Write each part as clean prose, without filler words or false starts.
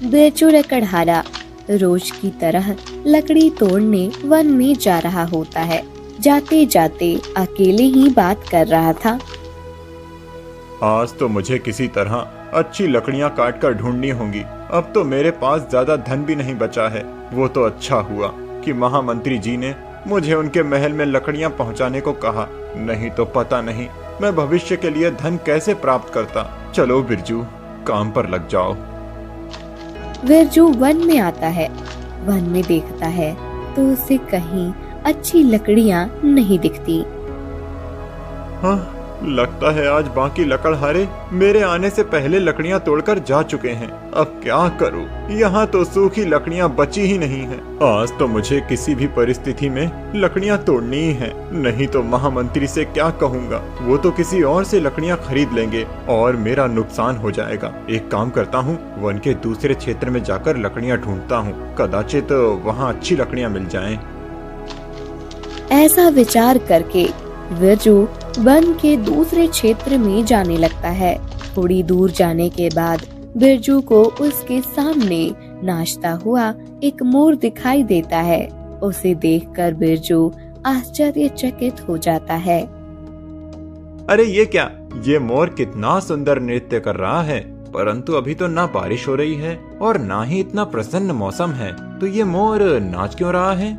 बिरजू लकड़हारा रोज की तरह लकड़ी तोड़ने वन में जा रहा होता है। जाते जाते अकेले ही बात कर रहा था। आज तो मुझे किसी तरह अच्छी लकड़ियां काट कर ढूंढनी होंगी। अब तो मेरे पास ज्यादा धन भी नहीं बचा है। वो तो अच्छा हुआ कि महामंत्री जी ने मुझे उनके महल में लकड़ियां पहुंचाने को कहा, नहीं तो पता नहीं मैं भविष्य के लिए धन कैसे प्राप्त करता। चलो बिरजू, काम पर लग जाओ। बिरजू वन में आता है। वन में देखता है तो उसे कहीं अच्छी लकड़ियां नहीं दिखती। हाँ, लगता है आज बाकी लकड़हारे मेरे आने से पहले लकड़ियां तोड़कर जा चुके हैं। अब क्या करूं? यहाँ तो सूखी लकड़ियां बची ही नहीं हैं। आज तो मुझे किसी भी परिस्थिति में लकड़ियां तोड़नी ही है, नहीं तो महामंत्री से क्या कहूँगा। वो तो किसी और से लकड़ियां खरीद लेंगे और मेरा नुकसान हो जाएगा। एक काम करता हूँ, वन के दूसरे क्षेत्र में जाकर लकड़ियां ढूंढता हूँ, कदाचित वहाँ अच्छी लकड़ियां मिल जाएं। ऐसा विचार करके बिरजू वन के दूसरे क्षेत्र में जाने लगता है। थोड़ी दूर जाने के बाद बिरजू को उसके सामने नाचता हुआ एक मोर दिखाई देता है। उसे देखकर बिरजू आश्चर्यचकित हो जाता है। अरे ये क्या? ये मोर कितना सुंदर नृत्य कर रहा है, परंतु अभी तो ना बारिश हो रही है और ना ही इतना प्रसन्न मौसम है, तो ये मोर नाच क्यों रहा है?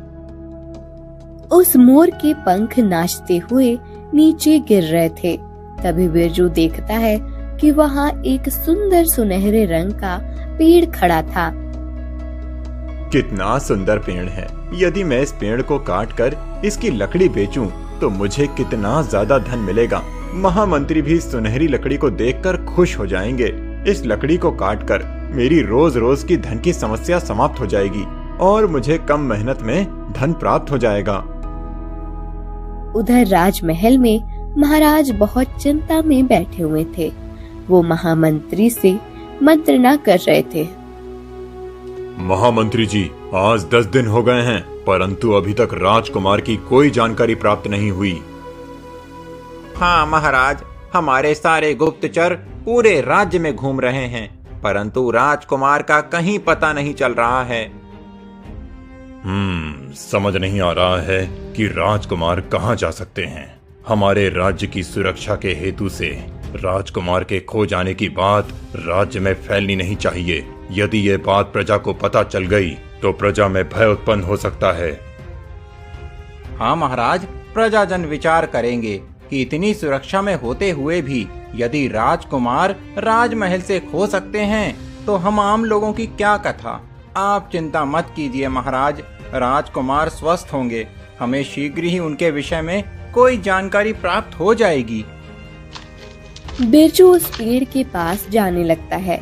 उस मोर के पंख नाचते हुए नीचे गिर रहे थे। तभी बिरजू देखता है कि वहाँ एक सुंदर सुनहरे रंग का पेड़ खड़ा था। कितना सुंदर पेड़ है। यदि मैं इस पेड़ को काटकर इसकी लकड़ी बेचूं, तो मुझे कितना ज्यादा धन मिलेगा। महामंत्री भी सुनहरी लकड़ी को देखकर खुश हो जाएंगे। इस लकड़ी को काटकर मेरी रोज रोज की धन की समस्या समाप्त हो जाएगी और मुझे कम मेहनत में धन प्राप्त हो जाएगा। उधर राजमहल में महाराज बहुत चिंता में बैठे हुए थे। वो महामंत्री से मंत्रणा कर रहे थे। महामंत्री जी, आज 10 दिन हो गए हैं, परंतु अभी तक राजकुमार की कोई जानकारी प्राप्त नहीं हुई। हाँ महाराज, हमारे सारे गुप्तचर पूरे राज्य में घूम रहे हैं, परंतु राजकुमार का कहीं पता नहीं चल रहा है। समझ नहीं आ रहा है कि राजकुमार कहाँ जा सकते हैं। हमारे राज्य की सुरक्षा के हेतु से राजकुमार के खो जाने की बात राज्य में फैलनी नहीं चाहिए। यदि ये बात प्रजा को पता चल गई तो प्रजा में भय उत्पन्न हो सकता है। हाँ महाराज, प्रजाजन विचार करेंगे कि इतनी सुरक्षा में होते हुए भी यदि राजकुमार राजमहल से खो सकते हैं तो हम आम लोगों की क्या कथा। आप चिंता मत कीजिए महाराज, राजकुमार स्वस्थ होंगे। हमें शीघ्र ही उनके विषय में कोई जानकारी प्राप्त हो जाएगी। बिरजू उस पेड़ के पास जाने लगता है।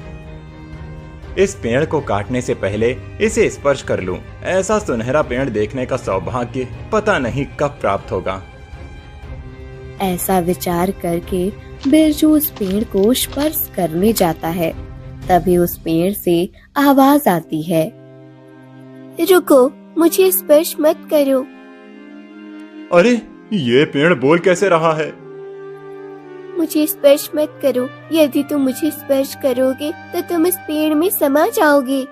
इस पेड़ को काटने से पहले इसे स्पर्श कर लूं। ऐसा सुनहरा पेड़ देखने का सौभाग्य पता नहीं कब प्राप्त होगा। ऐसा विचार करके बिरजू उस पेड़ को स्पर्श करने जाता है। तभी उस पेड़ से आवाज आती है, रुको, मुझे स्पर्श मत करो। अरे, ये पेड़ बोल कैसे रहा है? मुझे स्पर्श मत करो। यदि तुम मुझे स्पर्श करोगे तो तुम इस पेड़ में समा जाओगे।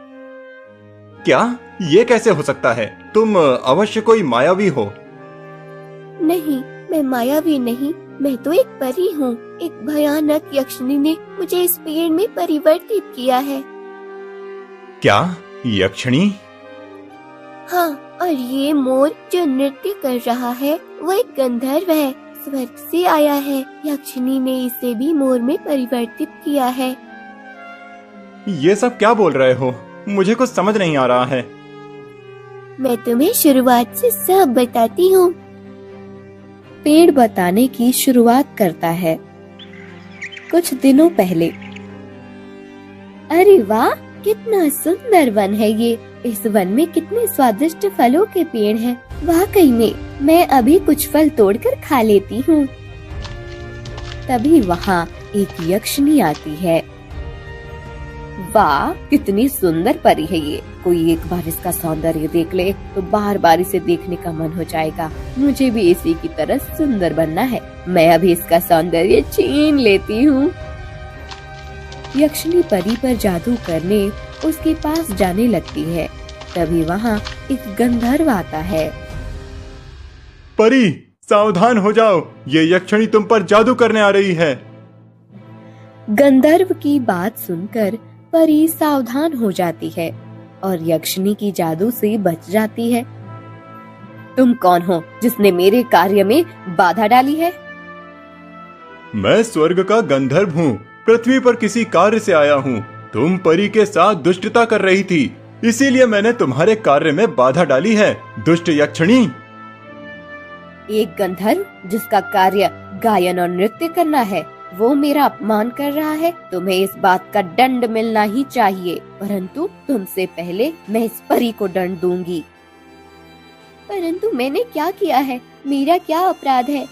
क्या? ये कैसे हो सकता है? तुम अवश्य कोई मायावी हो। नहीं, मैं मायावी नहीं, मैं तो एक परी हूँ। एक भयानक यक्षिणी ने मुझे इस पेड़ में परिवर्तित किया है। क्या? यक्षिणी? हाँ, और ये मोर जो नृत्य कर रहा है वो एक गंधर्व है, स्वर्ग से आया है। यक्षिणी ने इसे भी मोर में परिवर्तित किया है। ये सब क्या बोल रहे हो? मुझे कुछ समझ नहीं आ रहा है। मैं तुम्हें शुरुआत से सब बताती हूँ। पेड़ बताने की शुरुआत करता है। कुछ दिनों पहले, अरे वाह, कितना सुंदर वन है ये। इस वन में कितने स्वादिष्ट फलों के पेड़ हैं। वाकई में मैं अभी कुछ फल तोड़कर खा लेती हूँ। तभी वहाँ एक यक्षिणी आती है। वाह, कितनी सुंदर परी है ये। कोई एक बार इसका सौंदर्य देख ले तो बार बार इसे देखने का मन हो जाएगा। मुझे भी इसी की तरह सुंदर बनना है। मैं अभी इसका सौंदर्य छीन लेती हूँ। यक्षिणी परी पर जादू करने उसके पास जाने लगती है। तभी वहाँ एक गंधर्व आता है। परी, सावधान हो जाओ, ये यक्षिणी तुम पर जादू करने आ रही है। गंधर्व की बात सुनकर परी सावधान हो जाती है और यक्षिणी की जादू से बच जाती है। तुम कौन हो जिसने मेरे कार्य में बाधा डाली है? मैं स्वर्ग का गंधर्व हूँ, पृथ्वी पर किसी कार्य से आया हूँ। तुम परी के साथ दुष्टता कर रही थी, इसीलिए मैंने तुम्हारे कार्य में बाधा डाली है, दुष्ट यक्षिणी। एक गंधर्व जिसका कार्य गायन और नृत्य करना है, वो मेरा अपमान कर रहा है। तुम्हें इस बात का दंड मिलना ही चाहिए, परंतु तुमसे पहले मैं इस परी को दंड दूंगी। परंतु मैंने क्या किया है? मेरा क्या अपराध है?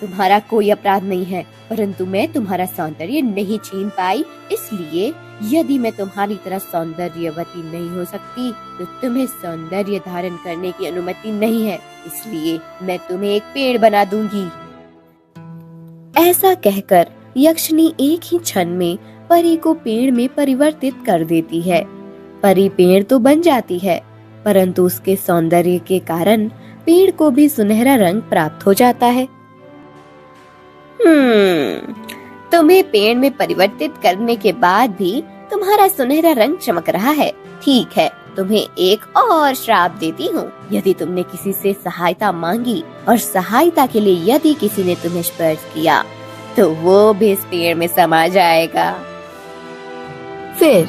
तुम्हारा कोई अपराध नहीं है, परंतु मैं तुम्हारा सौंदर्य नहीं छीन पाई, इसलिए यदि मैं तुम्हारी तरह सौंदर्यवती नहीं हो सकती तो तुम्हें सौंदर्य धारण करने की अनुमति नहीं है, इसलिए मैं तुम्हें एक पेड़ बना दूंगी। ऐसा कहकर यक्षिणी एक ही क्षण में परी को पेड़ में परिवर्तित कर देती है। परी पेड़ तो बन जाती है, परंतु उसके सौंदर्य के कारण पेड़ को भी सुनहरा रंग प्राप्त हो जाता है। तुम्हें पेड़ में परिवर्तित करने के बाद भी तुम्हारा सुनहरा रंग चमक रहा है। ठीक है, तुम्हें एक और श्राप देती हूँ। यदि तुमने किसी से सहायता मांगी और सहायता के लिए यदि किसी ने तुम्हें स्पर्श किया तो वो भी इस पेड़ में समा जाएगा। फिर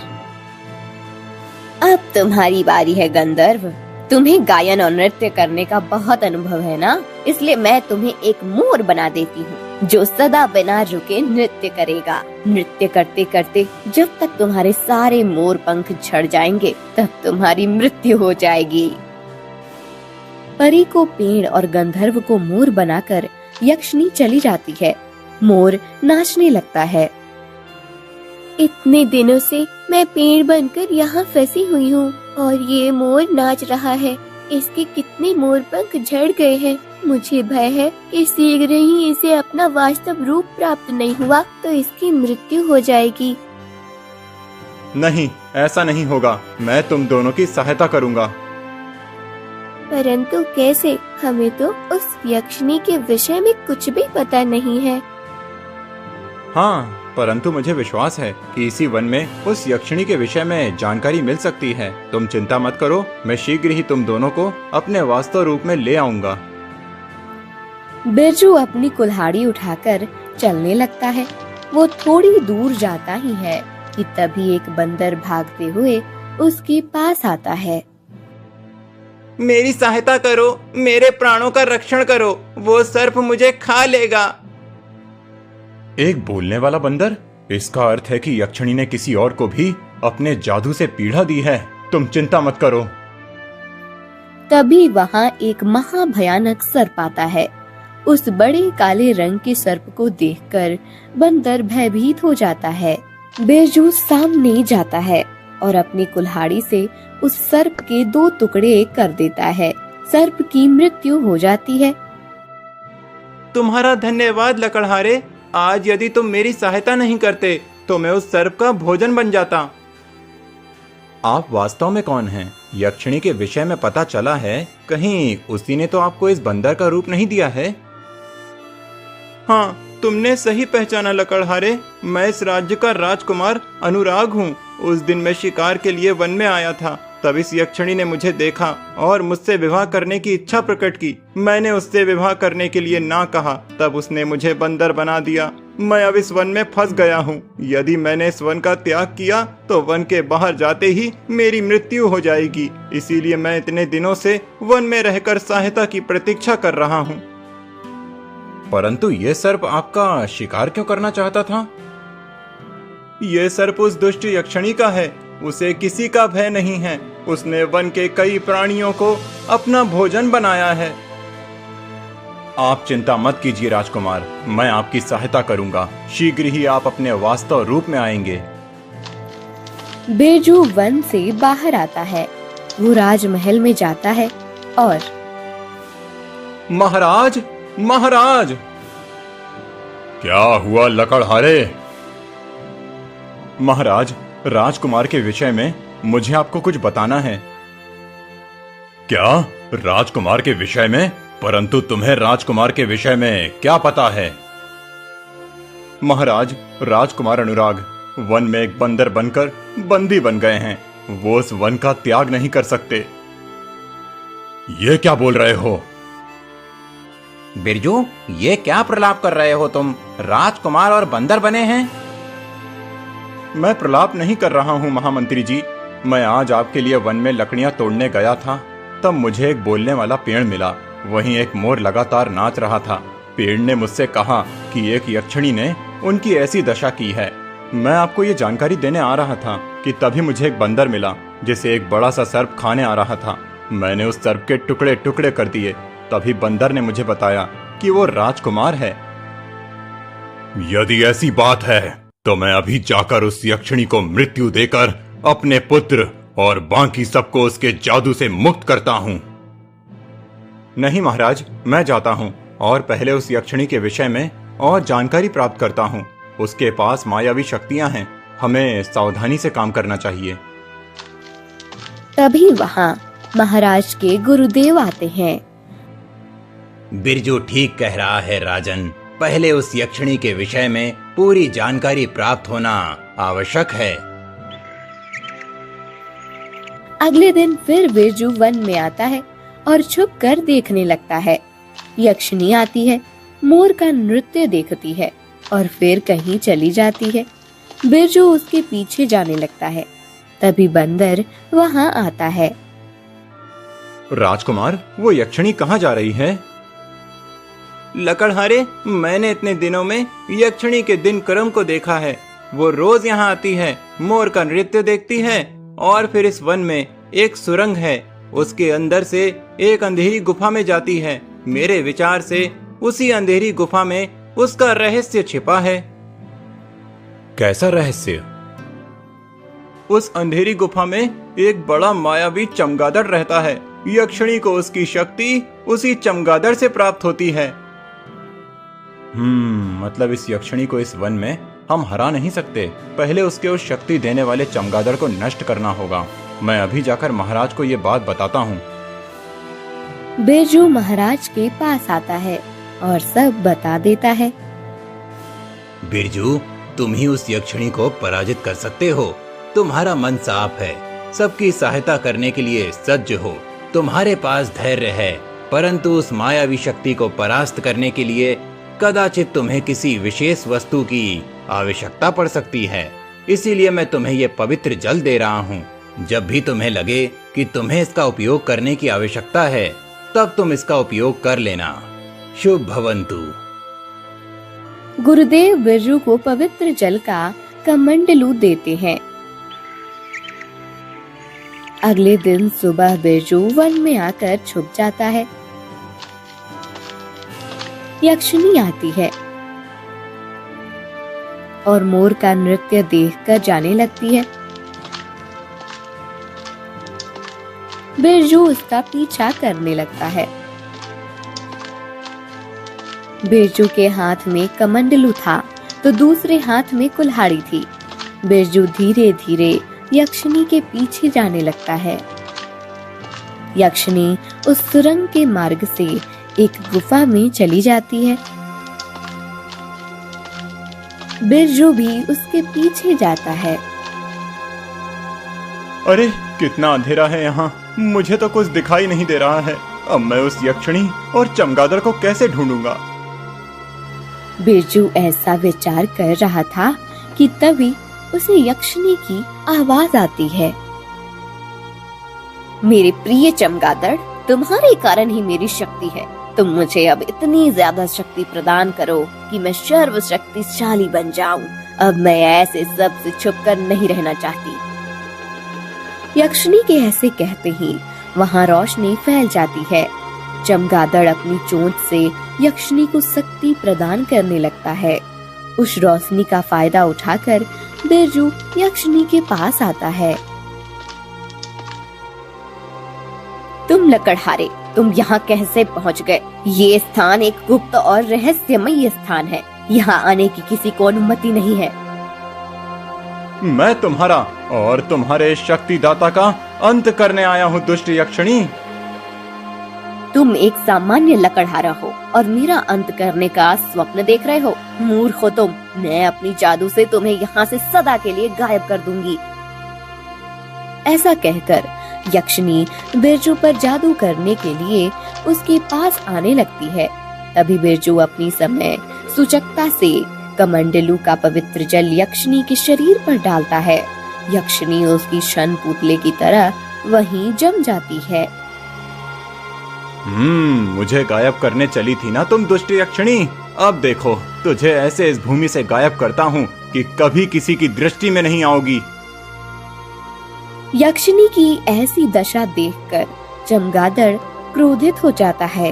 अब तुम्हारी बारी है गंधर्व। तुम्हें गायन और नृत्य करने का बहुत अनुभव है ना, इसलिए मैं तुम्हें एक मोर बना देती हूँ जो सदा बिना रुके नृत्य करेगा। नृत्य करते करते जब तक तुम्हारे सारे मोर पंख झड़ जाएंगे तब तुम्हारी मृत्यु हो जाएगी। परी को पेड़ और गंधर्व को मोर बनाकर यक्षिणी चली जाती है। मोर नाचने लगता है। इतने दिनों से मैं पेड़ बनकर यहाँ फंसी हुई हूँ और ये मोर नाच रहा है। इसके कितने मोर पंख झड़ गए हैं। मुझे भय है कि शीघ्र ही इसे अपना वास्तव रूप प्राप्त नहीं हुआ तो इसकी मृत्यु हो जाएगी। नहीं, ऐसा नहीं होगा। मैं तुम दोनों की सहायता करूँगा। परंतु कैसे? हमें तो उस यक्षिणी के विषय में कुछ भी पता नहीं है। हाँ, परंतु मुझे विश्वास है कि इसी वन में उस यक्षिणी के विषय में जानकारी मिल सकती है। तुम चिंता मत करो, मैं शीघ्र ही तुम दोनों को अपने वास्तव रूप में ले आऊंगा। बिरजू अपनी कुल्हाड़ी उठाकर चलने लगता है। वो थोड़ी दूर जाता ही है कि तभी एक बंदर भागते हुए उसके पास आता है। मेरी सहायता करो, मेरे प्राणों का रक्षण करो, वो सर्प मुझे खा लेगा। एक बोलने वाला बंदर? इसका अर्थ है कि यक्षिणी ने किसी और को भी अपने जादू से पीड़ा दी है। तुम चिंता मत करो। तभी वहाँ एक महाभयानक सर्प आता है। उस बड़े काले रंग के सर्प को देखकर बंदर भयभीत हो जाता है। बिरजू सामने जाता है और अपनी कुल्हाड़ी से उस सर्प के 2 टुकड़े कर देता है। सर्प की मृत्यु हो जाती है। तुम्हारा धन्यवाद लकड़हारे। आज यदि तुम मेरी सहायता नहीं करते तो मैं उस सर्प का भोजन बन जाता। आप वास्तव में कौन हैं? यक्षिणी के विषय में पता चला है, कहीं उसी ने तो आपको इस बंदर का रूप नहीं दिया है? हाँ, तुमने सही पहचाना लकड़हारे। मैं इस राज्य का राजकुमार अनुराग हूँ। उस दिन मैं शिकार के लिए वन में आया था, तब इस यक्षिणी ने मुझे देखा और मुझसे विवाह करने की इच्छा प्रकट की। मैंने उससे विवाह करने के लिए ना कहा, तब उसने मुझे बंदर बना दिया। मैं अब इस वन में फंस गया हूँ। यदि मैंने इस वन का त्याग किया तो वन के बाहर जाते ही मेरी मृत्यु हो जाएगी। इसीलिए मैं इतने दिनों से वन में रहकर सहायता की प्रतीक्षा कर रहा हूँ। परंतु ये सर्प आपका शिकार क्यों करना चाहता था? ये सर्प उस दुष्ट यक्षिणी का है। उसे किसी का भय नहीं है। उसने वन के कई प्राणियों को अपना भोजन बनाया है। आप चिंता मत कीजिए राजकुमार, मैं आपकी सहायता करूंगा। शीघ्र ही आप अपने वास्तव रूप में आएंगे। बिरजू वन से बाहर आता है। वो राजमहल में जाता है और महाराज, महाराज! क्या हुआ लकड़हारे? महाराज, राजकुमार के विषय में मुझे आपको कुछ बताना है। क्या? राजकुमार के विषय में? परंतु तुम्हें राजकुमार के विषय में क्या पता है? महाराज, राजकुमार अनुराग वन में एक बंदर बनकर बंदी बन गए हैं। वो उस वन का त्याग नहीं कर सकते। ये क्या बोल रहे हो? बिरजू, ये क्या प्रलाप कर रहे हो तुम? राजकुमार और बंदर बने हैं? मैं प्रलाप नहीं कर रहा हूँ महामंत्री जी। मैं आज आपके लिए वन में लकड़ियां तोड़ने गया था, तब मुझे एक बोलने वाला पेड़ मिला। वहीं एक मोर लगातार नाच रहा था। पेड़ ने मुझसे कहा कि एक यक्षिणी ने उनकी ऐसी दशा की है। मैं आपको ये जानकारी देने आ रहा था कि तभी मुझे एक बंदर मिला जिसे एक बड़ा सा सर्प खाने आ रहा था। मैंने उस सर्प के टुकड़े टुकड़े कर दिए। तभी बंदर ने मुझे बताया कि वो राजकुमार है। यदि ऐसी बात है तो मैं अभी जाकर उस यक्षिणी को मृत्यु देकर अपने पुत्र और बाकी सबको उसके जादू से मुक्त करता हूँ। नहीं महाराज, मैं जाता हूँ और पहले उस यक्षिणी के विषय में और जानकारी प्राप्त करता हूँ। उसके पास मायावी शक्तियां हैं। हमें सावधानी से काम करना चाहिए। तभी वहाँ महाराज के गुरुदेव आते हैं। बिरजू ठीक कह रहा है राजन। पहले उस यक्षिणी के विषय में पूरी जानकारी प्राप्त होना आवश्यक है। अगले दिन फिर बिरजू वन में आता है और छुप कर देखने लगता है। यक्षिणी आती है, मोर का नृत्य देखती है और फिर कहीं चली जाती है। बिरजू उसके पीछे जाने लगता है। तभी बंदर वहाँ आता है। राजकुमार, वो यक्षिणी कहाँ जा रही है? लकड़हारे, मैंने इतने दिनों में यक्षिणी के दिन क्रम को देखा है। वो रोज यहाँ आती है, मोर का नृत्य देखती है और फिर इस वन में एक सुरंग है, उसके अंदर से एक अंधेरी गुफा में जाती है। मेरे विचार से उसी अंधेरी गुफा में उसका रहस्य छिपा है। कैसा रहस्य? उस अंधेरी गुफा में एक बड़ा मायावी चमगादड़ रहता है। यक्षिणी को उसकी शक्ति उसी चमगादड़ से प्राप्त होती है। मतलब इस यक्षिणी को इस वन में हम हरा नहीं सकते। पहले उसके उस शक्ति देने वाले चमगादड़ को नष्ट करना होगा। मैं अभी जाकर महाराज को ये बात बताता हूँ। बिरजू महाराज के पास आता है और सब बता देता है। बिरजू, तुम ही उस यक्षिणी को पराजित कर सकते हो। तुम्हारा मन साफ है, सबकी सहायता करने के लिए सज्ज हो। तुम्हारे पास धैर्य है, परंतु उस मायावी शक्ति को परास्त करने के लिए कदाचित तुम्हें किसी विशेष वस्तु की आवश्यकता पड़ सकती है। इसीलिए मैं तुम्हें ये पवित्र जल दे रहा हूँ। जब भी तुम्हें लगे कि तुम्हें इसका उपयोग करने की आवश्यकता है, तब तुम इसका उपयोग कर लेना। शुभ भवन्तु। गुरुदेव बिरजू को पवित्र जल का कमंडलू देते हैं। अगले दिन सुबह बिरजू वन में आकर छुप जाता है। यक्षिणी आती है और मोर का नृत्य देखकर जाने लगती है। बिरजू उसका पीछा करने लगता है। बिरजू के हाथ में कमंडलू था तो दूसरे हाथ में कुल्हाड़ी थी। बिरजू धीरे धीरे यक्षिणी के पीछे जाने लगता है। यक्षिणी उस सुरंग के मार्ग से एक गुफा में चली जाती है। बिरजू भी उसके पीछे जाता है। अरे कितना अंधेरा है यहाँ, मुझे तो कुछ दिखाई नहीं दे रहा है। अब मैं उस यक्षिणी और चमगादड़ को कैसे ढूंढूंगा? बिरजू ऐसा विचार कर रहा था कि तभी उसे यक्षिणी की आवाज आती है। मेरे प्रिय चमगादड़, तुम्हारे कारण ही मेरी शक्ति है। तुम मुझे अब इतनी ज्यादा शक्ति प्रदान करो कि मैं सर्वशक्तिशाली बन जाऊं। अब मैं ऐसे सबसे छुपकर नहीं रहना चाहती। यक्षिणी के ऐसे कहते ही वहाँ रोशनी फैल जाती है। चमगादड़ अपनी चोंच से यक्षिणी को शक्ति प्रदान करने लगता है। उस रोशनी का फायदा उठाकर बिरजू यक्षिणी के पास आता है। तुम लकड़हारे, तुम यहाँ कैसे पहुँच गए? ये स्थान एक गुप्त और रहस्यमय स्थान है। यहाँ आने की किसी को अनुमति नहीं है। मैं तुम्हारा और तुम्हारे शक्तिदाता का अंत करने आया हूँ दुष्ट यक्षिणी। तुम एक सामान्य लकड़हारा हो और मेरा अंत करने का स्वप्न देख रहे हो। मूर्ख हो तुम। मैं अपनी जादू से तुम्हें यहाँ से सदा के लिए गायब कर दूंगी। ऐसा कहकर यक्षिणी बिरजू पर जादू करने के लिए उसके पास आने लगती है। तभी बिरजू अपनी समय सूचकता से कमंडलू का पवित्र जल यक्षिणी के शरीर पर डालता है। यक्षिणी उसकी शन पुतले की तरह वहीं जम जाती है। मुझे गायब करने चली थी ना तुम दुष्ट यक्षिणी। अब देखो, तुझे ऐसे इस भूमि से गायब करता हूँ कि कभी किसी की दृष्टि में नहीं आओगी। यक्षिणी की ऐसी दशा देखकर चमगादड़ क्रोधित हो जाता है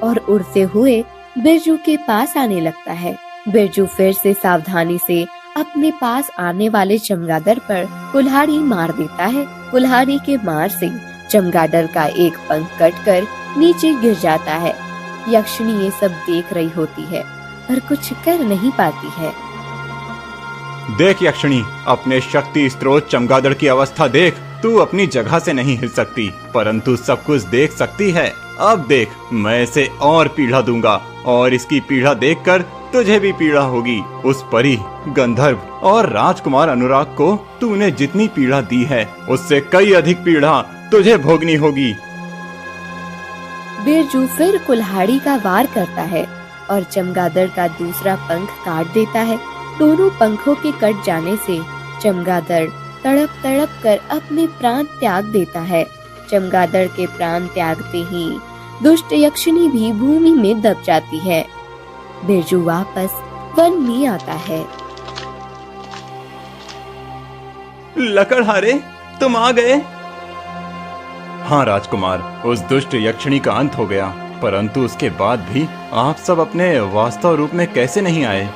और उड़ते हुए बिरजू के पास आने लगता है। बिरजू फिर से सावधानी से अपने पास आने वाले चमगादड़ पर कुल्हाड़ी मार देता है। कुल्हाड़ी के मार से चमगादड़ का एक पंख कटकर नीचे गिर जाता है। यक्षिणी ये सब देख रही होती है पर कुछ कर नहीं पाती है। देख यक्षिणी, अपने शक्ति स्रोत चमगादड़ की अवस्था देख। तू अपनी जगह से नहीं हिल सकती, परंतु सब कुछ देख सकती है। अब देख, मैं इसे और पीड़ा दूंगा और इसकी पीड़ा देखकर तुझे भी पीड़ा होगी। उस परी, गंधर्व और राजकुमार अनुराग को तूने जितनी पीड़ा दी है उससे कई अधिक पीड़ा तुझे भोगनी होगी। बिरजू फिर कुल्हाड़ी का वार करता है और चमगादड़ का दूसरा पंख काट देता है। दोनों पंखों के कट जाने से चमगादड़ तड़प तड़प कर अपने प्राण त्याग देता है। चमगादड़ के प्राण त्यागते ही दुष्ट यक्षिणी भी भूमि में दब जाती है। बिरजू वापस वन में आता है। लकड़हारे, तुम आ गए। हाँ राजकुमार, उस दुष्ट यक्षिणी का अंत हो गया, परंतु उसके बाद भी आप सब अपने वास्तव रूप में कैसे नहीं आए?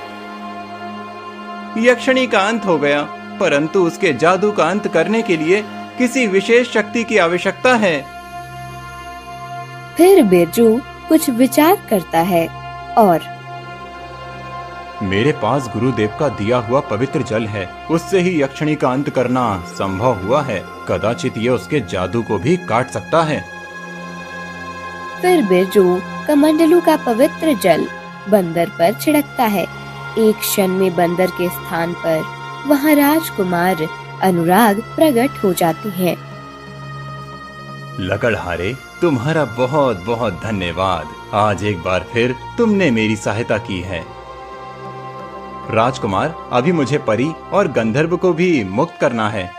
यक्षिणी का अंत हो गया, परंतु उसके जादू का अंत करने के लिए किसी विशेष शक्ति की आवश्यकता है। फिर बिरजू कुछ विचार करता है और मेरे पास गुरुदेव का दिया हुआ पवित्र जल है, उससे ही यक्षिणी का अंत करना संभव हुआ है। कदाचित ये उसके जादू को भी काट सकता है। फिर बिरजू कमंडलू का पवित्र जल बंदर पर छिड़कता है। एक क्षण में बंदर के स्थान पर वहाँ राजकुमार अनुराग प्रकट हो जाती हैं। लकड़हारे, तुम्हारा बहुत बहुत धन्यवाद। आज एक बार फिर तुमने मेरी सहायता की है। राजकुमार, अभी मुझे परी और गंधर्व को भी मुक्त करना है।